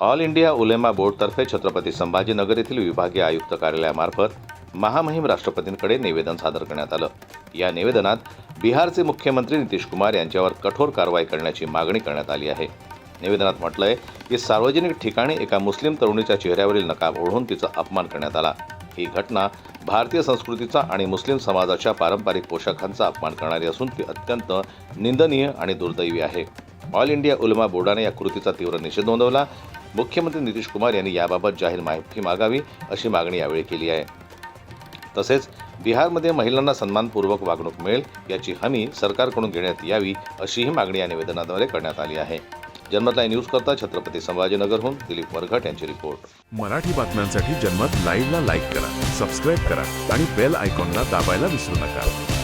All India Ulema बोर्डतर्फे Chhatrapati Sambhajinagar येथील विभागीय आयुक्त कार्यालयामार्फत महामहिम राष्ट्रपतींकडे निवेदन सादर करण्यात आलं। या निवेदनात बिहारचे मुख्यमंत्री नितीश कुमार यांच्यावर कठोर कारवाई करण्याची मागणी करण्यात आली आहे। निवेदनात म्हटलंय की सार्वजनिक ठिकाणी एका मुस्लिम तरुणीच्या चेहऱ्यावरील नकाब ओढून तिचा अपमान करण्यात आला। ही घटना भारतीय संस्कृतीचा आणि मुस्लिम समाजाच्या पारंपरिक पोशाखांचा अपमान करणारी असून ती अत्यंत निंदनीय आणि दुर्दैवी आहे। ऑल इंडिया उलेमा बोर्डाने या कृतीचा तीव्र निषेध नोंदवला। मुख्यमंत्री नितीश कुमार यांनी याबाबत जाहीर माफी मागावी अशी मागणी यावेळी केली आहे। तसेच बिहारमध्ये महिलांना सन्मानपूर्वक वागणूक मिळेल याची हमी सरकारकडून घेण्यात यावी अशीही मागणी या निवेदनाद्वारे करण्यात आली आहे। जनमत लाईव्ह न्यूज करता छत्रपती संभाजीनगरहून दिलीप वरघट यांची रिपोर्ट। मराठी बातम्यांसाठी जनमत लाईव्हला लाईक करा, सबस्क्राईब करा आणि बेल आयकॉनला दाबायला विसरू नका।